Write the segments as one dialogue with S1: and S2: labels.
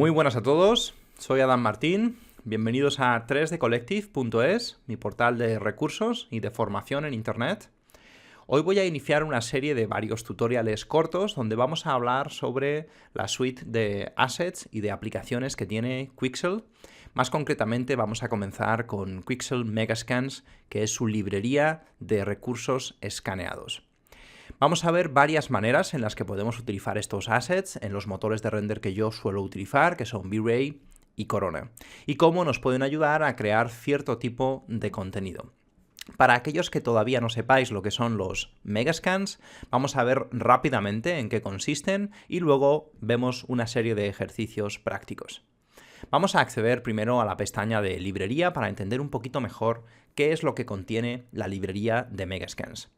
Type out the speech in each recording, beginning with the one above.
S1: Muy buenas a todos, soy Adam Martín, bienvenidos a 3dcollective.es, mi portal de recursos y de formación en Internet. Hoy voy a iniciar una serie de varios tutoriales cortos donde vamos a hablar sobre la suite de assets y de aplicaciones que tiene Quixel. Más concretamente vamos a comenzar con Quixel Megascans, que es su librería de recursos escaneados. Vamos a ver varias maneras en las que podemos utilizar estos assets en los motores de render que yo suelo utilizar, que son V-Ray y Corona, y cómo nos pueden ayudar a crear cierto tipo de contenido. Para aquellos que todavía no sepáis lo que son los Megascans, vamos a ver rápidamente en qué consisten y luego vemos una serie de ejercicios prácticos. Vamos a acceder primero a la pestaña de librería para entender un poquito mejor qué es lo que contiene la librería de Megascans.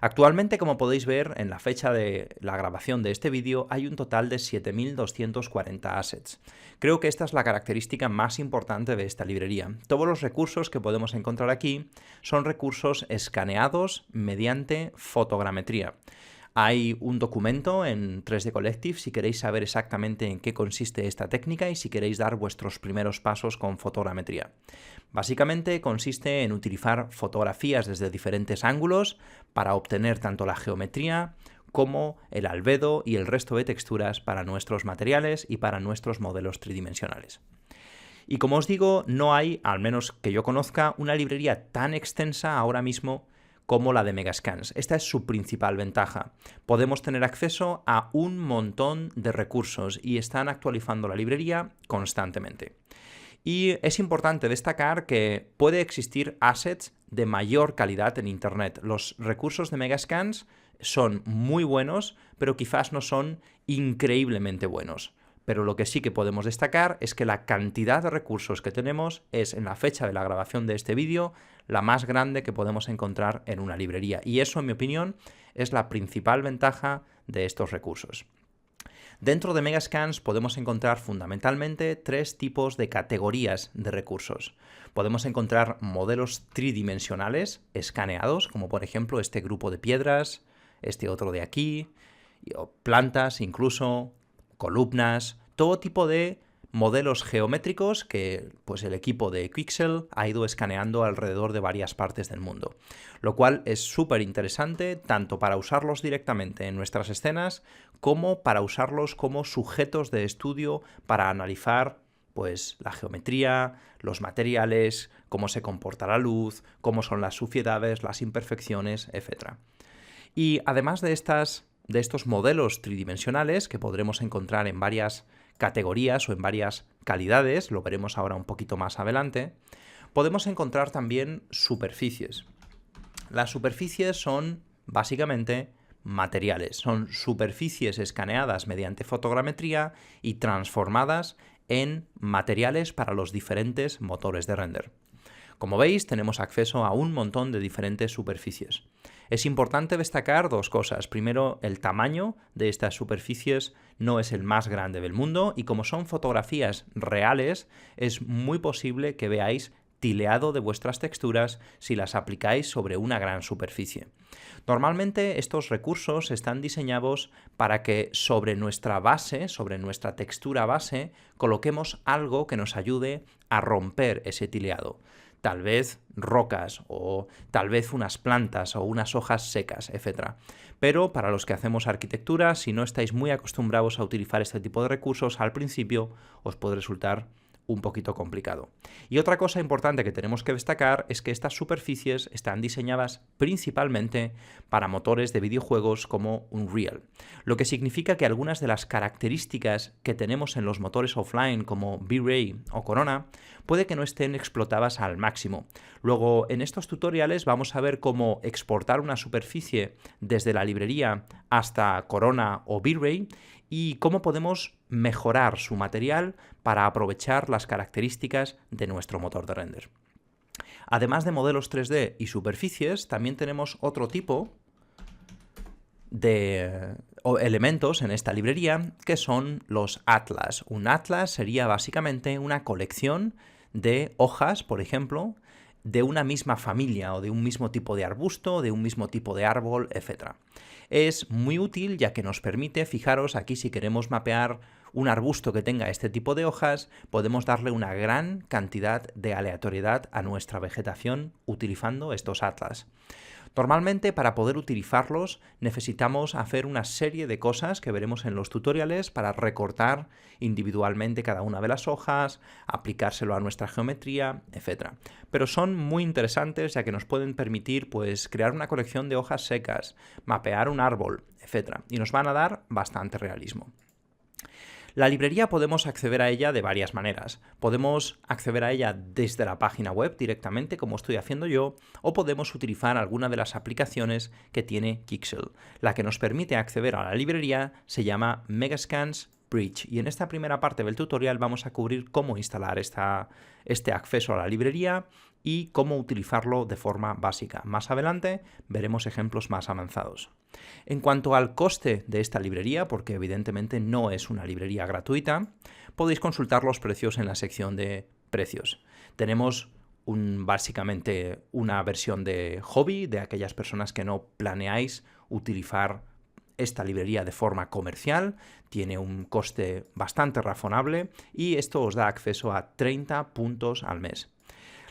S1: Actualmente, como podéis ver en la fecha de la grabación de este vídeo, hay un total de 7.240 assets. Creo que esta es la característica más importante de esta librería. Todos los recursos que podemos encontrar aquí son recursos escaneados mediante fotogrametría. Hay un documento en 3D Collective si queréis saber exactamente en qué consiste esta técnica y si queréis dar vuestros primeros pasos con fotogrametría. Básicamente consiste en utilizar fotografías desde diferentes ángulos para obtener tanto la geometría como el albedo y el resto de texturas para nuestros materiales y para nuestros modelos tridimensionales. Y como os digo, no hay, al menos que yo conozca, una librería tan extensa ahora mismo como la de Megascans. Esta es su principal ventaja. Podemos tener acceso a un montón de recursos y están actualizando la librería constantemente. Y es importante destacar que puede existir assets de mayor calidad en Internet. Los recursos de Megascans son muy buenos, pero quizás no son increíblemente buenos. Pero lo que sí que podemos destacar es que la cantidad de recursos que tenemos es, en la fecha de la grabación de este vídeo, la más grande que podemos encontrar en una librería. Y eso, en mi opinión, es la principal ventaja de estos recursos. Dentro de Megascans podemos encontrar fundamentalmente tres tipos de categorías de recursos. Podemos encontrar modelos tridimensionales escaneados, como por ejemplo este grupo de piedras, este otro de aquí, plantas incluso, columnas, todo tipo de modelos geométricos que pues, el equipo de Quixel ha ido escaneando alrededor de varias partes del mundo. Lo cual es súper interesante tanto para usarlos directamente en nuestras escenas como para usarlos como sujetos de estudio para analizar pues, la geometría, los materiales, cómo se comporta la luz, cómo son las suciedades, las imperfecciones, etc. Y además de estos modelos tridimensionales que podremos encontrar en varias categorías o en varias calidades, lo veremos ahora un poquito más adelante, podemos encontrar también superficies. Las superficies son básicamente materiales, son superficies escaneadas mediante fotogrametría y transformadas en materiales para los diferentes motores de render. Como veis, tenemos acceso a un montón de diferentes superficies. Es importante destacar dos cosas. Primero, el tamaño de estas superficies no es el más grande del mundo y como son fotografías reales, es muy posible que veáis tileado de vuestras texturas si las aplicáis sobre una gran superficie. Normalmente estos recursos están diseñados para que sobre nuestra base, sobre nuestra textura base, coloquemos algo que nos ayude a romper ese tileado. Tal vez rocas o tal vez unas plantas o unas hojas secas, etc. Pero para los que hacemos arquitectura, si no estáis muy acostumbrados a utilizar este tipo de recursos, al principio os puede resultar un poquito complicado. Y otra cosa importante que tenemos que destacar es que estas superficies están diseñadas principalmente para motores de videojuegos como Unreal, lo que significa que algunas de las características que tenemos en los motores offline como V-Ray o Corona puede que no estén explotadas al máximo. Luego, en estos tutoriales vamos a ver cómo exportar una superficie desde la librería hasta Corona o V-Ray y cómo podemos mejorar su material para aprovechar las características de nuestro motor de render. Además de modelos 3D y superficies, también tenemos otro tipo de elementos en esta librería que son los atlas. Un atlas sería básicamente una colección de hojas, por ejemplo, de una misma familia o de un mismo tipo de arbusto, de un mismo tipo de árbol, etc. Es muy útil ya que nos permite, fijaros aquí si queremos mapear un arbusto que tenga este tipo de hojas, podemos darle una gran cantidad de aleatoriedad a nuestra vegetación utilizando estos atlas. Normalmente, para poder utilizarlos, necesitamos hacer una serie de cosas que veremos en los tutoriales para recortar individualmente cada una de las hojas, aplicárselo a nuestra geometría, etc. Pero son muy interesantes ya que nos pueden permitir crear una colección de hojas secas, mapear un árbol, etc. Y nos van a dar bastante realismo. La librería podemos acceder a ella de varias maneras. Podemos acceder a ella desde la página web directamente, como estoy haciendo yo, o podemos utilizar alguna de las aplicaciones que tiene Quixel. La que nos permite acceder a la librería se llama Megascans Bridge, y en esta primera parte del tutorial vamos a cubrir cómo instalar este acceso a la librería y cómo utilizarlo de forma básica. Más adelante veremos ejemplos más avanzados. En cuanto al coste de esta librería, porque evidentemente no es una librería gratuita, podéis consultar los precios en la sección de precios. Tenemos básicamente una versión de hobby, de aquellas personas que no planeáis utilizar esta librería de forma comercial, tiene un coste bastante razonable y esto os da acceso a 30 puntos al mes.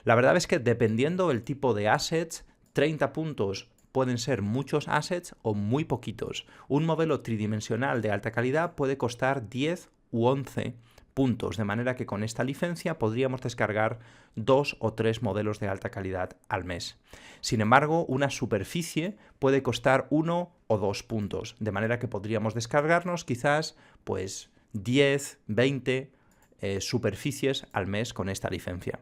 S1: La verdad es que dependiendo del tipo de assets, 30 puntos pueden ser muchos assets o muy poquitos. Un modelo tridimensional de alta calidad puede costar 10 u 11 puntos, de manera que con esta licencia podríamos descargar 2 o 3 modelos de alta calidad al mes. Sin embargo, una superficie puede costar 1 o 2 puntos, de manera que podríamos descargarnos quizás 10, 20 superficies al mes con esta licencia.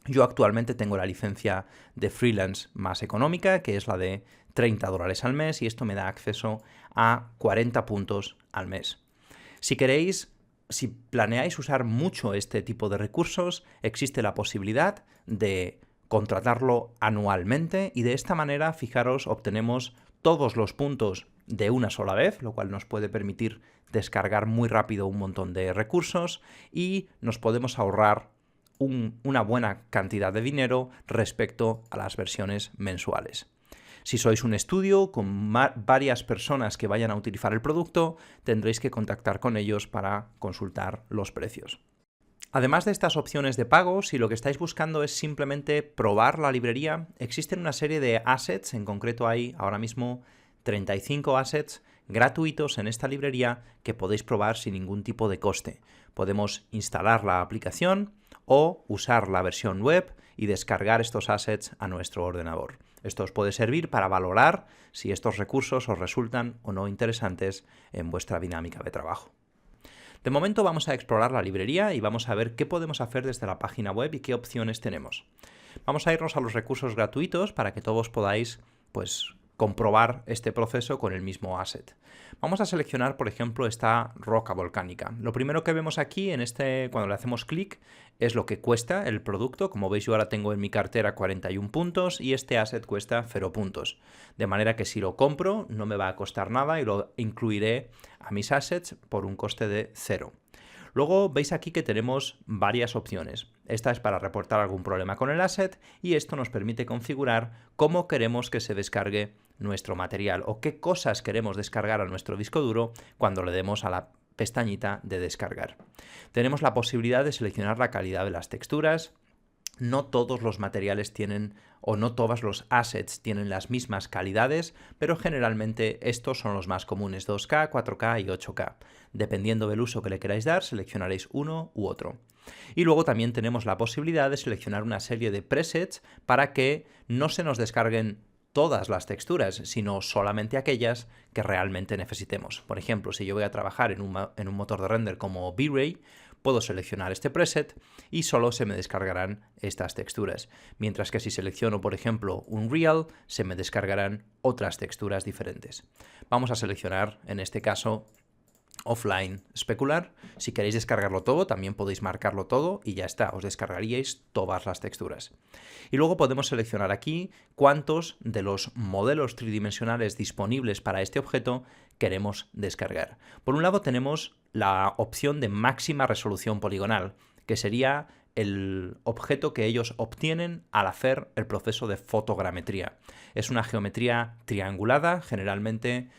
S1: Yo actualmente tengo la licencia de freelance más económica, que es la de $30 al mes, y esto me da acceso a 40 puntos al mes. Si planeáis usar mucho este tipo de recursos, existe la posibilidad de contratarlo anualmente y de esta manera, fijaros, obtenemos todos los puntos de una sola vez, lo cual nos puede permitir descargar muy rápido un montón de recursos y nos podemos ahorrar una buena cantidad de dinero respecto a las versiones mensuales. Si sois un estudio con varias personas que vayan a utilizar el producto, tendréis que contactar con ellos para consultar los precios. Además de estas opciones de pago, si lo que estáis buscando es simplemente probar la librería, existen una serie de assets, en concreto hay ahora mismo 35 assets gratuitos en esta librería que podéis probar sin ningún tipo de coste. Podemos instalar la aplicación o usar la versión web y descargar estos assets a nuestro ordenador. Esto os puede servir para valorar si estos recursos os resultan o no interesantes en vuestra dinámica de trabajo. De momento vamos a explorar la librería y vamos a ver qué podemos hacer desde la página web y qué opciones tenemos. Vamos a irnos a los recursos gratuitos para que todos podáis comprobar este proceso con el mismo asset. Vamos a seleccionar, por ejemplo, esta roca volcánica. Lo primero que vemos aquí, cuando le hacemos clic, es lo que cuesta el producto. Como veis, yo ahora tengo en mi cartera 41 puntos y este asset cuesta 0 puntos. De manera que si lo compro, no me va a costar nada y lo incluiré a mis assets por un coste de 0. Luego veis aquí que tenemos varias opciones. Esta es para reportar algún problema con el asset y esto nos permite configurar cómo queremos que se descargue nuestro material o qué cosas queremos descargar a nuestro disco duro cuando le demos a la pestañita de descargar. Tenemos la posibilidad de seleccionar la calidad de las texturas. No todos los materiales tienen o no todos los assets tienen las mismas calidades, pero generalmente estos son los más comunes, 2K, 4K y 8K. Dependiendo del uso que le queráis dar, seleccionaréis uno u otro. Y luego también tenemos la posibilidad de seleccionar una serie de presets para que no se nos descarguen todas las texturas, sino solamente aquellas que realmente necesitemos. Por ejemplo, si yo voy a trabajar en un motor de render como V-Ray, puedo seleccionar este preset y solo se me descargarán estas texturas. Mientras que si selecciono, por ejemplo, Unreal, se me descargarán otras texturas diferentes. Vamos a seleccionar, en este caso, Offline Specular. Si queréis descargarlo todo, también podéis marcarlo todo y ya está, os descargaríais todas las texturas. Y luego podemos seleccionar aquí cuántos de los modelos tridimensionales disponibles para este objeto queremos descargar. Por un lado tenemos la opción de máxima resolución poligonal, que sería el objeto que ellos obtienen al hacer el proceso de fotogrametría. Es una geometría triangulada, generalmente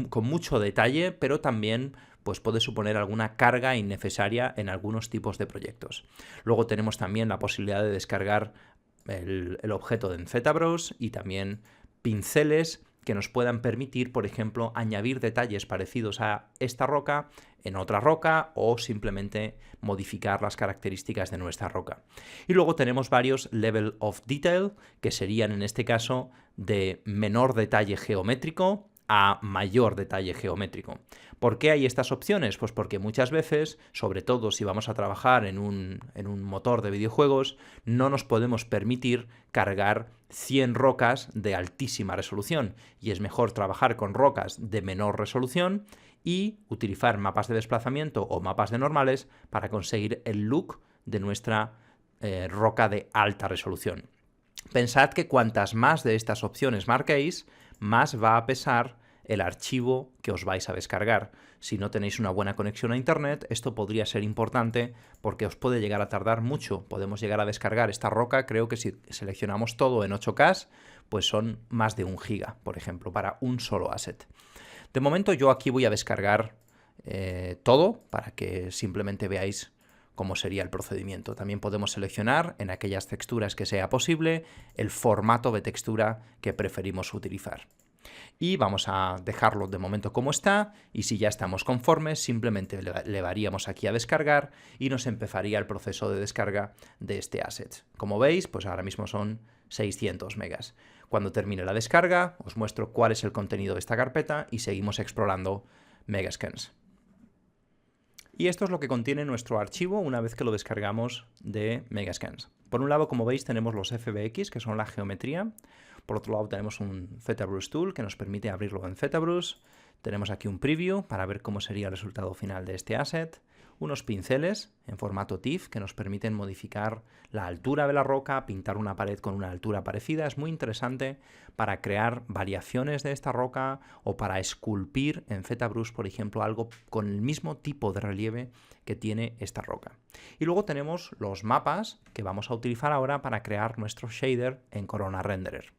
S1: con mucho detalle, pero también pues puede suponer alguna carga innecesaria en algunos tipos de proyectos. Luego tenemos también la posibilidad de descargar el objeto en ZBrush y también pinceles que nos puedan permitir, por ejemplo, añadir detalles parecidos a esta roca en otra roca o simplemente modificar las características de nuestra roca. Y luego tenemos varios Level of Detail, que serían en este caso de menor detalle geométrico a mayor detalle geométrico. ¿Por qué hay estas opciones? Pues porque muchas veces, sobre todo si vamos a trabajar en un motor de videojuegos, no nos podemos permitir cargar 100 rocas de altísima resolución y es mejor trabajar con rocas de menor resolución y utilizar mapas de desplazamiento o mapas de normales para conseguir el look de nuestra roca de alta resolución. Pensad que cuantas más de estas opciones marquéis, más va a pesar el archivo que os vais a descargar. Si no tenéis una buena conexión a internet, esto podría ser importante porque os puede llegar a tardar mucho. Podemos llegar a descargar esta roca, creo que si seleccionamos todo en 8K, pues son más de 1 giga, por ejemplo, para un solo asset. De momento yo aquí voy a descargar todo para que simplemente veáis cómo sería el procedimiento. También podemos seleccionar en aquellas texturas que sea posible el formato de textura que preferimos utilizar. Y vamos a dejarlo de momento como está y si ya estamos conformes simplemente le daríamos aquí a descargar y nos empezaría el proceso de descarga de este asset. Como veis, pues ahora mismo son 600 megas. Cuando termine la descarga os muestro cuál es el contenido de esta carpeta y seguimos explorando Megascans. Y esto es lo que contiene nuestro archivo una vez que lo descargamos de Megascans. Por un lado, como veis, tenemos los FBX, que son la geometría. Por otro lado, tenemos un ZBrush Tool que nos permite abrirlo en ZBrush. Tenemos aquí un preview para ver cómo sería el resultado final de este asset. Unos pinceles en formato TIFF que nos permiten modificar la altura de la roca, pintar una pared con una altura parecida. Es muy interesante para crear variaciones de esta roca o para esculpir en ZBrush, por ejemplo, algo con el mismo tipo de relieve que tiene esta roca. Y luego tenemos los mapas que vamos a utilizar ahora para crear nuestro shader en Corona Renderer.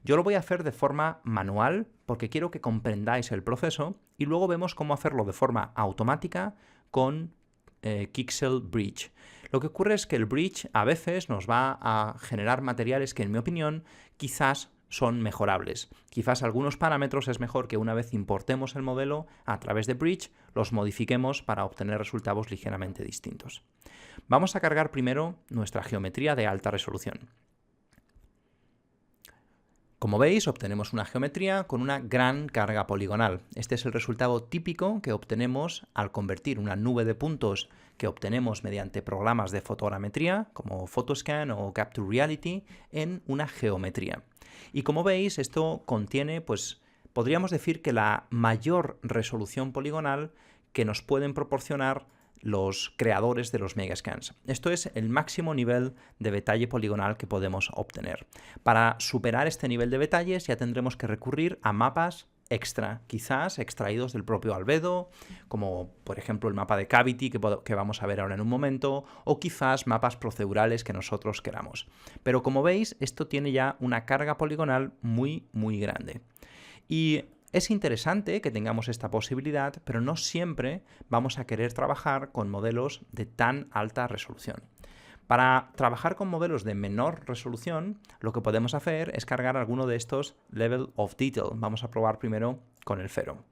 S1: Yo lo voy a hacer de forma manual porque quiero que comprendáis el proceso y luego vemos cómo hacerlo de forma automática con Quixel Bridge. Lo que ocurre es que el Bridge a veces nos va a generar materiales que en mi opinión quizás son mejorables. Quizás algunos parámetros es mejor que una vez importemos el modelo a través de Bridge los modifiquemos para obtener resultados ligeramente distintos. Vamos a cargar primero nuestra geometría de alta resolución. Como veis, obtenemos una geometría con una gran carga poligonal. Este es el resultado típico que obtenemos al convertir una nube de puntos que obtenemos mediante programas de fotogrametría, como Photoscan o Capture Reality, en una geometría. Y como veis, esto contiene, pues, podríamos decir que la mayor resolución poligonal que nos pueden proporcionar los creadores de los Megascans. Esto es el máximo nivel de detalle poligonal que podemos obtener. Para superar este nivel de detalles ya tendremos que recurrir a mapas extra, quizás extraídos del propio albedo, como por ejemplo el mapa de Cavity que vamos a ver ahora en un momento, o quizás mapas procedurales que nosotros queramos. Pero como veis, esto tiene ya una carga poligonal muy grande. Y es interesante que tengamos esta posibilidad, pero no siempre vamos a querer trabajar con modelos de tan alta resolución. Para trabajar con modelos de menor resolución, lo que podemos hacer es cargar alguno de estos Level of Detail. Vamos a probar primero con el 0.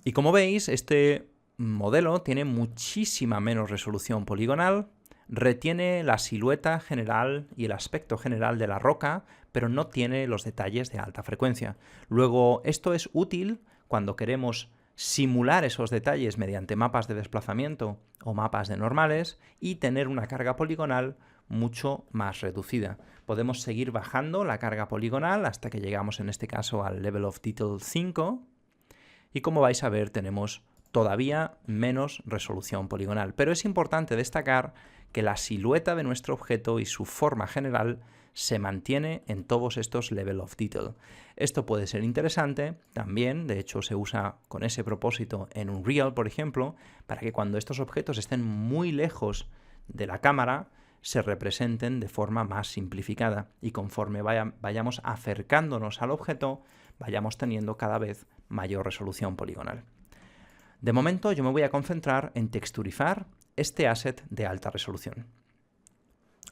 S1: Y como veis, este modelo tiene muchísima menos resolución poligonal, retiene la silueta general y el aspecto general de la roca, pero no tiene los detalles de alta frecuencia. Luego, esto es útil cuando queremos simular esos detalles mediante mapas de desplazamiento o mapas de normales y tener una carga poligonal mucho más reducida. Podemos seguir bajando la carga poligonal hasta que llegamos en este caso al Level of Detail 5 y como vais a ver tenemos todavía menos resolución poligonal. Pero es importante destacar que la silueta de nuestro objeto y su forma general se mantiene en todos estos Level of Detail. Esto puede ser interesante también, de hecho se usa con ese propósito en Unreal, por ejemplo, para que cuando estos objetos estén muy lejos de la cámara se representen de forma más simplificada y conforme vayamos acercándonos al objeto vayamos teniendo cada vez mayor resolución poligonal. De momento yo me voy a concentrar en texturizar este asset de alta resolución.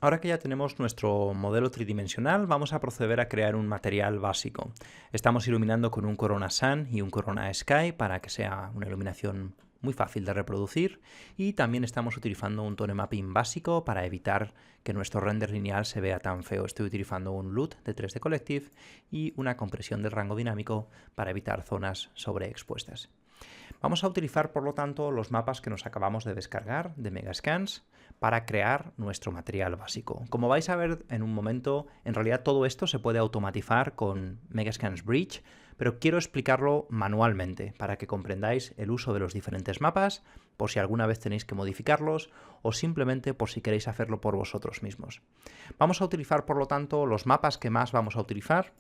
S1: Ahora que ya tenemos nuestro modelo tridimensional, vamos a proceder a crear un material básico. Estamos iluminando con un Corona Sun y un Corona Sky para que sea una iluminación muy fácil de reproducir, y también estamos utilizando un tone mapping básico para evitar que nuestro render lineal se vea tan feo. Estoy utilizando un LUT de 3D Collective y una compresión del rango dinámico para evitar zonas sobreexpuestas. Vamos a utilizar, por lo tanto, los mapas que nos acabamos de descargar de Megascans para crear nuestro material básico. Como vais a ver en un momento, en realidad todo esto se puede automatizar con Megascans Bridge, pero quiero explicarlo manualmente para que comprendáis el uso de los diferentes mapas, por si alguna vez tenéis que modificarlos o simplemente por si queréis hacerlo por vosotros mismos. Vamos a utilizar, por lo tanto, los mapas que más vamos a utilizar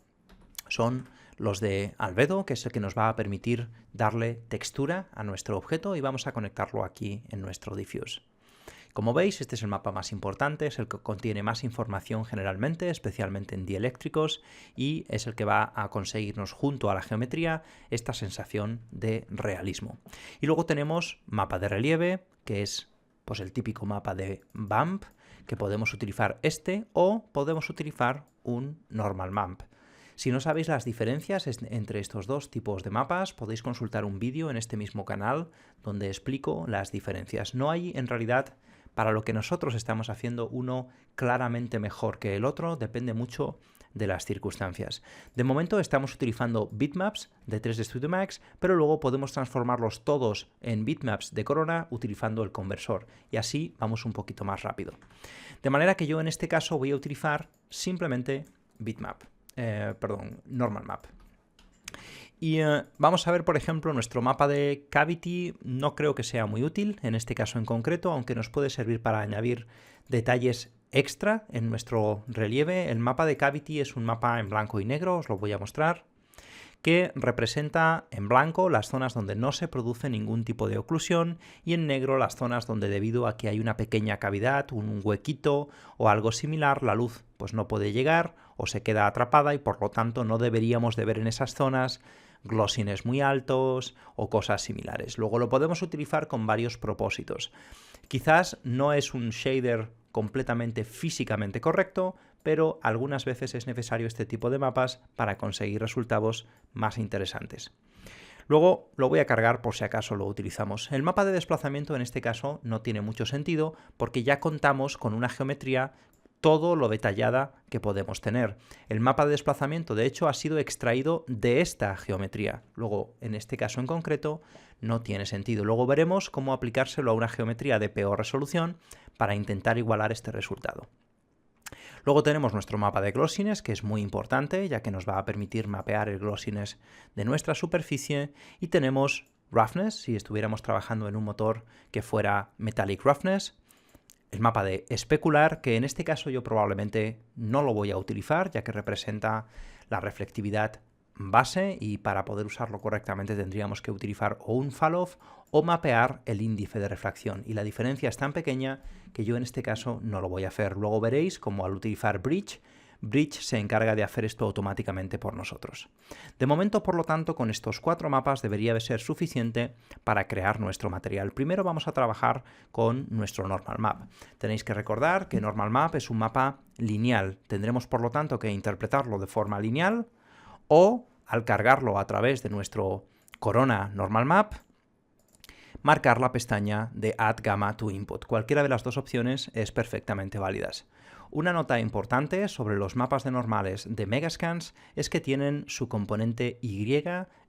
S1: son los de albedo, que es el que nos va a permitir darle textura a nuestro objeto, y vamos a conectarlo aquí en nuestro diffuse. Como veis, este es el mapa más importante, es el que contiene más información generalmente, especialmente en dieléctricos, y es el que va a conseguirnos, junto a la geometría, esta sensación de realismo. Y luego tenemos mapa de relieve, que es pues el típico mapa de BAMP, que podemos utilizar o podemos utilizar un normal map. Si no sabéis las diferencias entre estos dos tipos de mapas, podéis consultar un vídeo en este mismo canal donde explico las diferencias. No hay, en realidad, para lo que nosotros estamos haciendo, uno claramente mejor que el otro, depende mucho de las circunstancias. De momento estamos utilizando bitmaps de 3D Studio Max, pero luego podemos transformarlos todos en bitmaps de Corona utilizando el conversor, y así vamos un poquito más rápido. De manera que yo en este caso voy a utilizar simplemente normal map. Y vamos a ver, por ejemplo, nuestro mapa de Cavity. No creo que sea muy útil en este caso en concreto, aunque nos puede servir para añadir detalles extra en nuestro relieve. El mapa de Cavity es un mapa en blanco y negro, os lo voy a mostrar, que representa en blanco las zonas donde no se produce ningún tipo de oclusión y en negro las zonas donde, debido a que hay una pequeña cavidad, un huequito o algo similar, la luz pues no puede llegar o se queda atrapada, y por lo tanto no deberíamos de ver en esas zonas glossiness muy altos o cosas similares. Luego lo podemos utilizar con varios propósitos. Quizás no es un shader completamente físicamente correcto, pero algunas veces es necesario este tipo de mapas para conseguir resultados más interesantes. Luego lo voy a cargar por si acaso lo utilizamos. El mapa de desplazamiento en este caso no tiene mucho sentido porque ya contamos con una geometría todo lo detallada que podemos tener. El mapa de desplazamiento, de hecho, ha sido extraído de esta geometría. Luego, en este caso en concreto, no tiene sentido. Luego veremos cómo aplicárselo a una geometría de peor resolución para intentar igualar este resultado. Luego tenemos nuestro mapa de glossiness, que es muy importante, ya que nos va a permitir mapear el glossiness de nuestra superficie, y tenemos roughness, si estuviéramos trabajando en un motor que fuera metallic roughness. El mapa de especular, que en este caso yo probablemente no lo voy a utilizar, ya que representa la reflectividad base, y para poder usarlo correctamente tendríamos que utilizar o un fall-off o mapear el índice de refracción, y la diferencia es tan pequeña que yo en este caso no lo voy a hacer. Luego veréis cómo al utilizar Bridge se encarga de hacer esto automáticamente por nosotros. De momento, por lo tanto, con estos 4 mapas debería de ser suficiente para crear nuestro material. Primero vamos a trabajar con nuestro normal map. Tenéis que recordar que normal map es un mapa lineal. Tendremos, por lo tanto, que interpretarlo de forma lineal, o al cargarlo a través de nuestro Corona normal map, marcar la pestaña de Add Gamma to Input. Cualquiera de las dos opciones es perfectamente válidas. Una nota importante sobre los mapas de normales de Megascans es que tienen su componente Y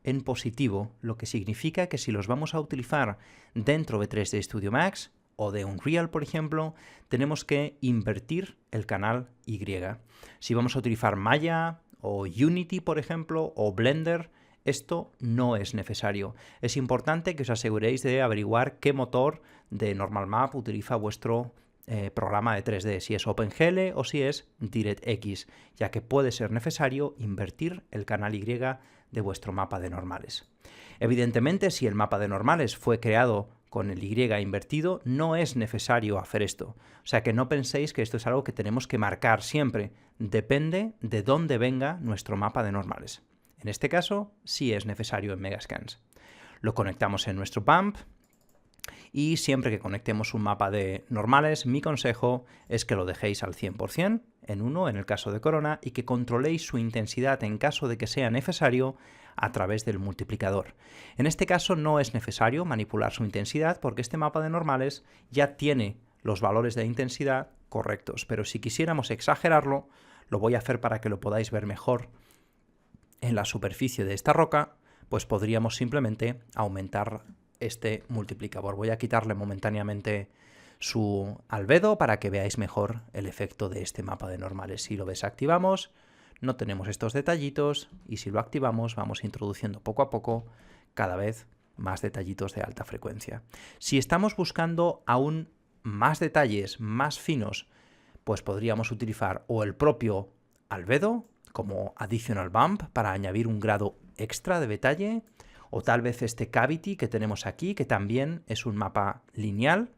S1: en positivo, lo que significa que si los vamos a utilizar dentro de 3D Studio Max o de Unreal, por ejemplo, tenemos que invertir el canal Y. Si vamos a utilizar Maya o Unity, por ejemplo, o Blender, esto no es necesario. Es importante que os aseguréis de averiguar qué motor de normal map utiliza vuestro programa de 3D, si es OpenGL o si es DirectX, ya que puede ser necesario invertir el canal Y de vuestro mapa de normales. Evidentemente, si el mapa de normales fue creado con el Y invertido, no es necesario hacer esto. O sea que no penséis que esto es algo que tenemos que marcar siempre. Depende de dónde venga nuestro mapa de normales. En este caso, sí es necesario en Megascans. Lo conectamos en nuestro BAMP y siempre que conectemos un mapa de normales, mi consejo es que lo dejéis al 100% en 1 en el caso de corona y que controléis su intensidad en caso de que sea necesario a través del multiplicador. En este caso no es necesario manipular su intensidad porque este mapa de normales ya tiene los valores de intensidad correctos, pero si quisiéramos exagerarlo, lo voy a hacer para que lo podáis ver mejor en la superficie de esta roca, pues podríamos simplemente aumentar este multiplicador. Voy a quitarle momentáneamente su albedo para que veáis mejor el efecto de este mapa de normales. Si lo desactivamos, no tenemos estos detallitos y si lo activamos vamos introduciendo poco a poco cada vez más detallitos de alta frecuencia. Si estamos buscando aún más detalles, más finos, pues podríamos utilizar o el propio albedo como additional bump para añadir un grado extra de detalle, o tal vez este cavity que tenemos aquí, que también es un mapa lineal.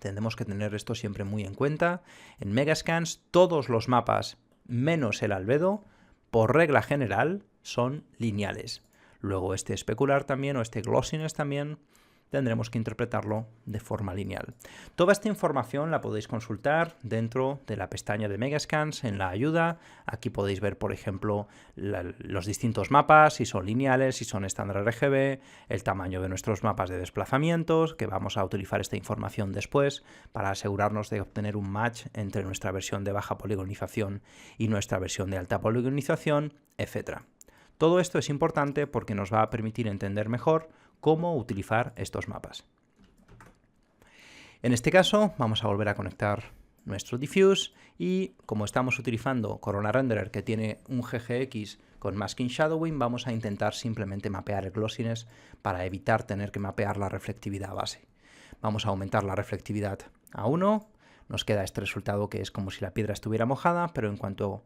S1: Tendremos que tener esto siempre muy en cuenta. En Megascans todos los mapas, menos el albedo, por regla general, son lineales. Luego este especular también, o este glossiness también, tendremos que interpretarlo de forma lineal. Toda esta información la podéis consultar dentro de la pestaña de Megascans en la ayuda. Aquí podéis ver, por ejemplo, los distintos mapas, si son lineales, si son estándar RGB, el tamaño de nuestros mapas de desplazamientos, que vamos a utilizar esta información después para asegurarnos de obtener un match entre nuestra versión de baja poligonización y nuestra versión de alta poligonización, etc. Todo esto es importante porque nos va a permitir entender mejor cómo utilizar estos mapas. En este caso vamos a volver a conectar nuestro diffuse y como estamos utilizando Corona Renderer que tiene un GGX con masking shadowing, vamos a intentar simplemente mapear el glossiness para evitar tener que mapear la reflectividad base. Vamos a aumentar la reflectividad a 1, nos queda este resultado que es como si la piedra estuviera mojada, pero en cuanto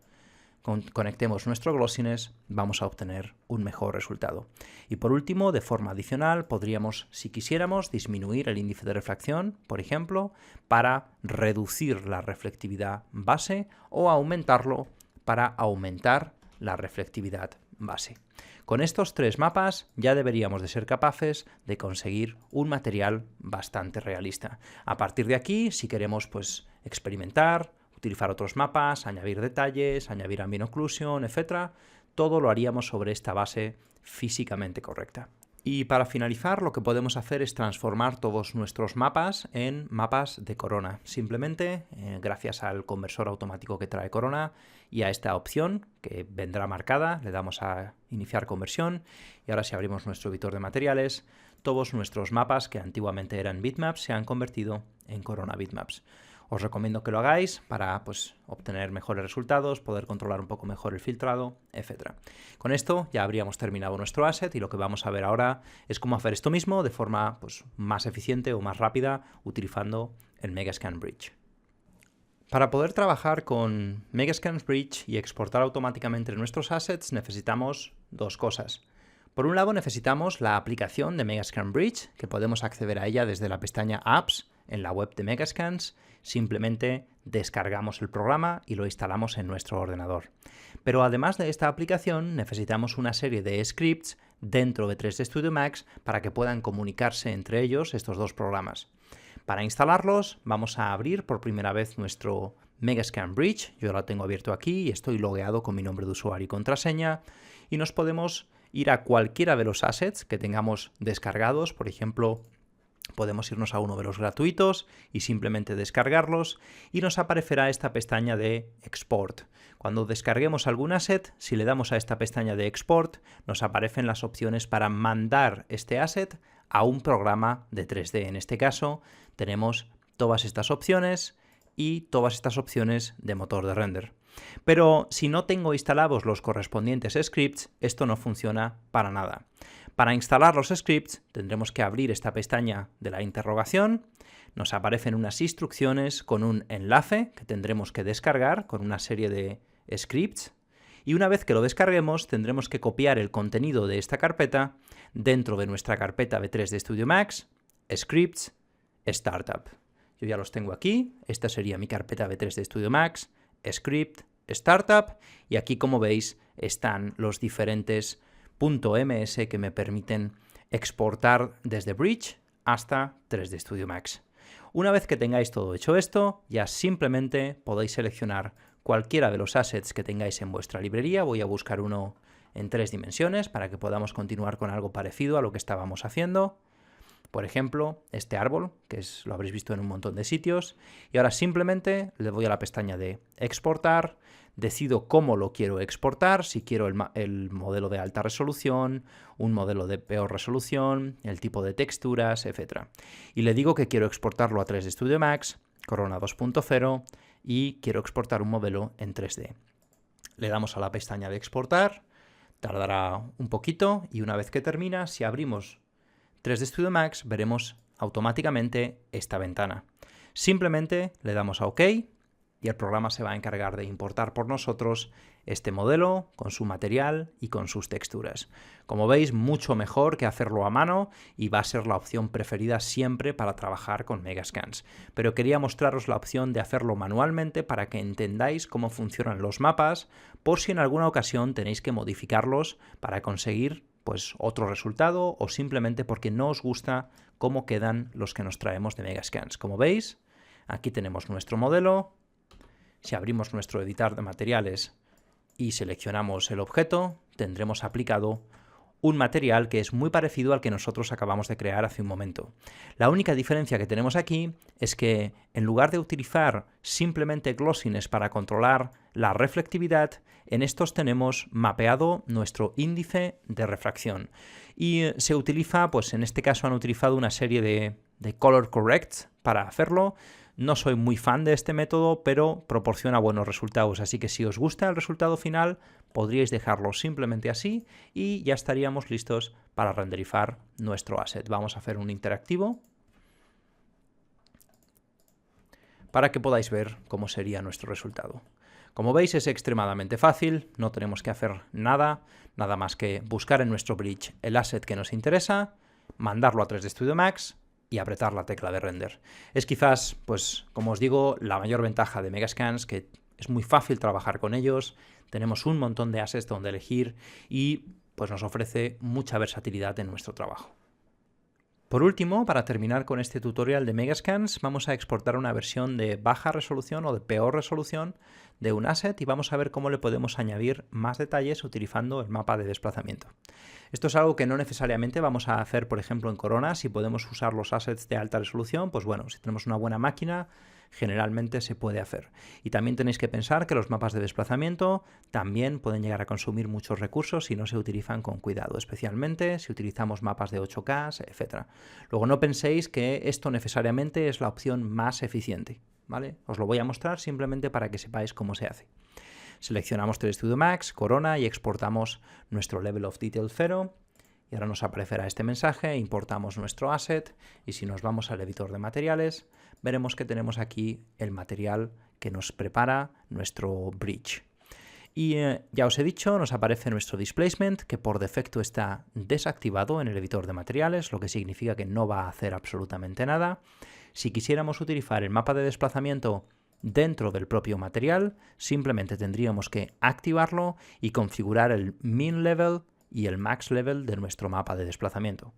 S1: conectemos nuestro glossiness vamos a obtener un mejor resultado. Y por último, de forma adicional, podríamos, si quisiéramos, disminuir el índice de refracción, por ejemplo, para reducir la reflectividad base o aumentarlo para aumentar la reflectividad base. Con estos tres mapas ya deberíamos de ser capaces de conseguir un material bastante realista. A partir de aquí, si queremos pues experimentar, utilizar otros mapas, añadir detalles, añadir ambient occlusion, etc., todo lo haríamos sobre esta base físicamente correcta. Y para finalizar, lo que podemos hacer es transformar todos nuestros mapas en mapas de Corona. Simplemente, gracias al conversor automático que trae Corona y a esta opción que vendrá marcada, le damos a iniciar conversión y ahora si abrimos nuestro editor de materiales, todos nuestros mapas que antiguamente eran bitmaps se han convertido en Corona bitmaps. Os recomiendo que lo hagáis para obtener mejores resultados, poder controlar un poco mejor el filtrado, etc. Con esto ya habríamos terminado nuestro asset y lo que vamos a ver ahora es cómo hacer esto mismo de forma más eficiente o más rápida utilizando el Megascan Bridge. Para poder trabajar con Megascan Bridge y exportar automáticamente nuestros assets necesitamos dos cosas. Por un lado necesitamos la aplicación de Megascan Bridge, que podemos acceder a ella desde la pestaña Apps en la web de Megascans. Simplemente descargamos el programa y lo instalamos en nuestro ordenador. Pero además de esta aplicación necesitamos una serie de scripts dentro de 3D Studio Max para que puedan comunicarse entre ellos estos dos programas. Para instalarlos vamos a abrir por primera vez nuestro Megascan Bridge. Yo lo tengo abierto aquí y estoy logueado con mi nombre de usuario y contraseña y nos podemos ir a cualquiera de los assets que tengamos descargados. Por ejemplo, podemos irnos a uno de los gratuitos y simplemente descargarlos y nos aparecerá esta pestaña de Export. Cuando descarguemos algún asset, si le damos a esta pestaña de Export, nos aparecen las opciones para mandar este asset a un programa de 3D. En este caso, tenemos todas estas opciones y todas estas opciones de motor de render. Pero si no tengo instalados los correspondientes scripts, esto no funciona para nada. Para instalar los scripts tendremos que abrir esta pestaña de la interrogación, nos aparecen unas instrucciones con un enlace que tendremos que descargar con una serie de scripts y una vez que lo descarguemos tendremos que copiar el contenido de esta carpeta dentro de nuestra carpeta de 3D Studio Max, Scripts, Startup. Yo ya los tengo aquí, esta sería mi carpeta de 3D Studio Max, Script, Startup y aquí como veis están los diferentes .ms que me permiten exportar desde Bridge hasta 3D Studio Max. Una vez que tengáis todo hecho esto, ya simplemente podéis seleccionar cualquiera de los assets que tengáis en vuestra librería. Voy a buscar uno en 3 dimensiones para que podamos continuar con algo parecido a lo que estábamos haciendo. Por ejemplo, este árbol, que lo habréis visto en un montón de sitios. Y ahora simplemente le voy a la pestaña de exportar, decido cómo lo quiero exportar, si quiero el modelo de alta resolución, un modelo de peor resolución, el tipo de texturas, etc. Y le digo que quiero exportarlo a 3D Studio Max, Corona 2.0 y quiero exportar un modelo en 3D. Le damos a la pestaña de exportar, tardará un poquito y una vez que termina, si abrimos 3D Studio Max, veremos automáticamente esta ventana. Simplemente le damos a OK y el programa se va a encargar de importar por nosotros este modelo con su material y con sus texturas. Como veis, mucho mejor que hacerlo a mano y va a ser la opción preferida siempre para trabajar con Megascans. Pero quería mostraros la opción de hacerlo manualmente para que entendáis cómo funcionan los mapas, por si en alguna ocasión tenéis que modificarlos para conseguir otro resultado o simplemente porque no os gusta cómo quedan los que nos traemos de Megascans. Como veis, aquí tenemos nuestro modelo. Si abrimos nuestro editor de materiales y seleccionamos el objeto, tendremos aplicado un material que es muy parecido al que nosotros acabamos de crear hace un momento. La única diferencia que tenemos aquí es que en lugar de utilizar simplemente glossiness para controlar la reflectividad, en estos tenemos mapeado nuestro índice de refracción. Y se utiliza, en este caso han utilizado una serie de color corrects para hacerlo. No soy muy fan de este método, pero proporciona buenos resultados, así que si os gusta el resultado final, podríais dejarlo simplemente así y ya estaríamos listos para renderizar nuestro asset. Vamos a hacer un interactivo para que podáis ver cómo sería nuestro resultado. Como veis, es extremadamente fácil, no tenemos que hacer nada más que buscar en nuestro bridge el asset que nos interesa, mandarlo a 3D Studio Max y apretar la tecla de render. Es quizás, como os digo, la mayor ventaja de Megascans, que es muy fácil trabajar con ellos, tenemos un montón de assets donde elegir y nos ofrece mucha versatilidad en nuestro trabajo. Por último, para terminar con este tutorial de Megascans, vamos a exportar una versión de baja resolución o de peor resolución de un asset y vamos a ver cómo le podemos añadir más detalles utilizando el mapa de desplazamiento. Esto es algo que no necesariamente vamos a hacer, por ejemplo, en Corona. Si podemos usar los assets de alta resolución, si tenemos una buena máquina, generalmente se puede hacer. Y también tenéis que pensar que los mapas de desplazamiento también pueden llegar a consumir muchos recursos si no se utilizan con cuidado, especialmente si utilizamos mapas de 8K, etc. Luego no penséis que esto necesariamente es la opción más eficiente, ¿vale? Os lo voy a mostrar simplemente para que sepáis cómo se hace. Seleccionamos 3D Studio Max, Corona y exportamos nuestro Level of Detail 0. Y ahora nos aparecerá este mensaje, importamos nuestro asset y si nos vamos al editor de materiales, veremos que tenemos aquí el material que nos prepara nuestro bridge. Y ya os he dicho, nos aparece nuestro displacement, que por defecto está desactivado en el editor de materiales, lo que significa que no va a hacer absolutamente nada. Si quisiéramos utilizar el mapa de desplazamiento dentro del propio material, simplemente tendríamos que activarlo y configurar el min level y el max level de nuestro mapa de desplazamiento.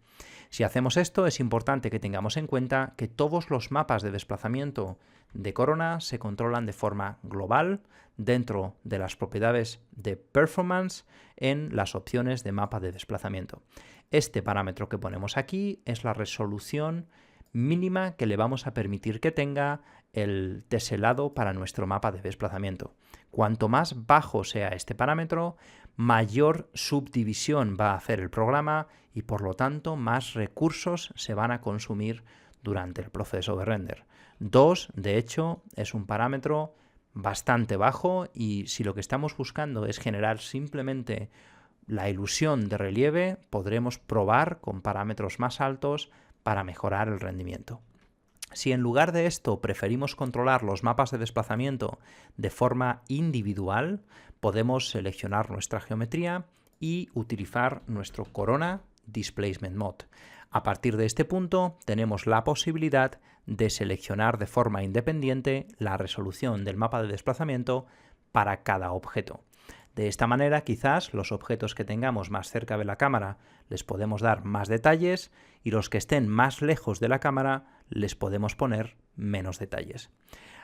S1: Si hacemos esto, es importante que tengamos en cuenta que todos los mapas de desplazamiento de Corona se controlan de forma global dentro de las propiedades de performance en las opciones de mapa de desplazamiento. Este parámetro que ponemos aquí es la resolución mínima que le vamos a permitir que tenga el teselado para nuestro mapa de desplazamiento. Cuanto más bajo sea este parámetro, mayor subdivisión va a hacer el programa y por lo tanto más recursos se van a consumir durante el proceso de render. 2, de hecho, es un parámetro bastante bajo y si lo que estamos buscando es generar simplemente la ilusión de relieve, podremos probar con parámetros más altos para mejorar el rendimiento. Si en lugar de esto preferimos controlar los mapas de desplazamiento de forma individual, podemos seleccionar nuestra geometría y utilizar nuestro Corona Displacement Mode. A partir de este punto tenemos la posibilidad de seleccionar de forma independiente la resolución del mapa de desplazamiento para cada objeto. De esta manera, quizás los objetos que tengamos más cerca de la cámara les podemos dar más detalles y los que estén más lejos de la cámara les podemos poner menos detalles.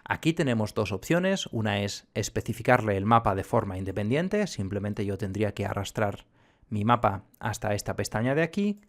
S1: Aquí tenemos dos opciones. Una es especificarle el mapa de forma independiente. Simplemente yo tendría que arrastrar mi mapa hasta esta pestaña de aquí.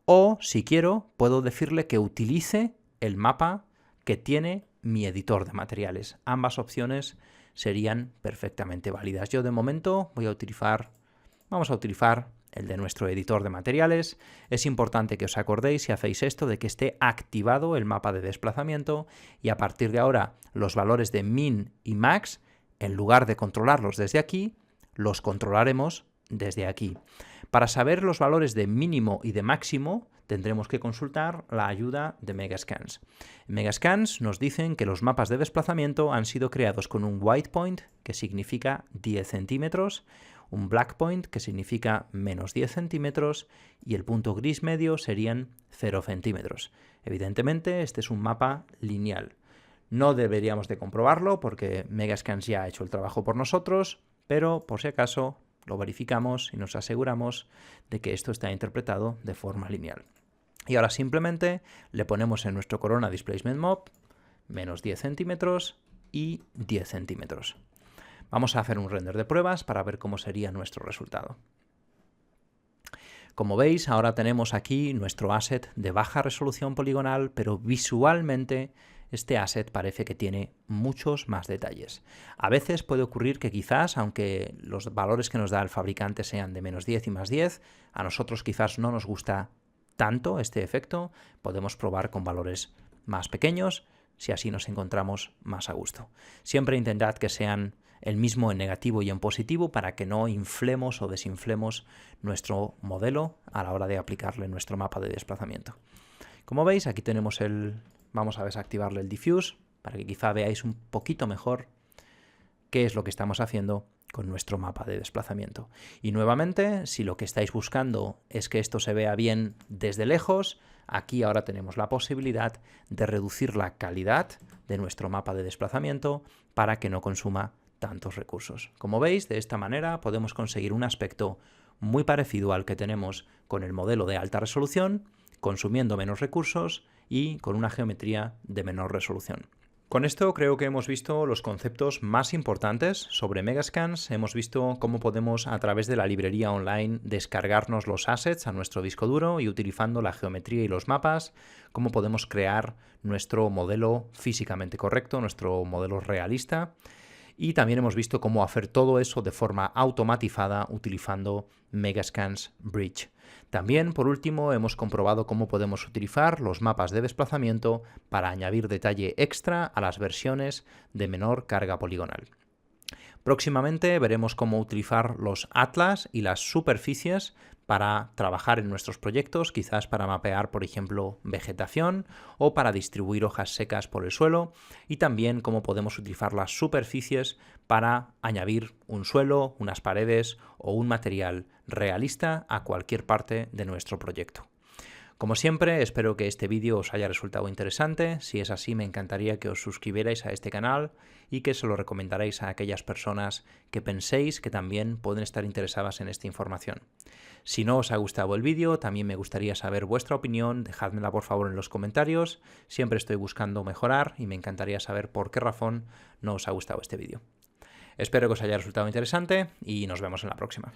S1: O, si quiero, puedo decirle que utilice el mapa que tiene mi editor de materiales. Ambas opciones serían perfectamente válidas. Yo de momento vamos a utilizar el de nuestro editor de materiales. Es importante que os acordéis, si hacéis esto, de que esté activado el mapa de desplazamiento y a partir de ahora los valores de min y max, en lugar de controlarlos desde aquí, los controlaremos desde aquí. Para saber los valores de mínimo y de máximo, tendremos que consultar la ayuda de Megascans. En Megascans nos dicen que los mapas de desplazamiento han sido creados con un white point, que significa 10 centímetros, un black point, que significa menos 10 centímetros, y el punto gris medio serían 0 centímetros. Evidentemente, este es un mapa lineal. No deberíamos de comprobarlo porque Megascans ya ha hecho el trabajo por nosotros, pero por si acaso lo verificamos y nos aseguramos de que esto está interpretado de forma lineal. Y ahora simplemente le ponemos en nuestro Corona Displacement Mob menos 10 centímetros y 10 centímetros. Vamos a hacer un render de pruebas para ver cómo sería nuestro resultado. Como veis, ahora tenemos aquí nuestro asset de baja resolución poligonal, pero visualmente este asset parece que tiene muchos más detalles. A veces puede ocurrir que quizás, aunque los valores que nos da el fabricante sean de menos 10 y más 10, a nosotros quizás no nos gusta tanto este efecto, podemos probar con valores más pequeños, si así nos encontramos más a gusto. Siempre intentad que sean el mismo en negativo y en positivo para que no inflemos o desinflemos nuestro modelo a la hora de aplicarle nuestro mapa de desplazamiento. Como veis, aquí tenemos vamos a desactivarle el diffuse para que quizá veáis un poquito mejor qué es lo que estamos haciendo con nuestro mapa de desplazamiento. Y nuevamente, si lo que estáis buscando es que esto se vea bien desde lejos, aquí ahora tenemos la posibilidad de reducir la calidad de nuestro mapa de desplazamiento para que no consuma tantos recursos. Como veis, de esta manera podemos conseguir un aspecto muy parecido al que tenemos con el modelo de alta resolución, consumiendo menos recursos y con una geometría de menor resolución. Con esto creo que hemos visto los conceptos más importantes sobre Megascans. Hemos visto cómo podemos, a través de la librería online, descargarnos los assets a nuestro disco duro y utilizando la geometría y los mapas, cómo podemos crear nuestro modelo físicamente correcto, nuestro modelo realista. Y también hemos visto cómo hacer todo eso de forma automatizada utilizando Megascans Bridge. También, por último, hemos comprobado cómo podemos utilizar los mapas de desplazamiento para añadir detalle extra a las versiones de menor carga poligonal. Próximamente veremos cómo utilizar los atlas y las superficies para trabajar en nuestros proyectos, quizás para mapear, por ejemplo, vegetación o para distribuir hojas secas por el suelo, y también cómo podemos utilizar las superficies para añadir un suelo, unas paredes o un material realista a cualquier parte de nuestro proyecto. Como siempre, espero que este vídeo os haya resultado interesante. Si es así, me encantaría que os suscribierais a este canal y que se lo recomendarais a aquellas personas que penséis que también pueden estar interesadas en esta información. Si no os ha gustado el vídeo, también me gustaría saber vuestra opinión. Dejádmela por favor en los comentarios. Siempre estoy buscando mejorar y me encantaría saber por qué razón no os ha gustado este vídeo. Espero que os haya resultado interesante y nos vemos en la próxima.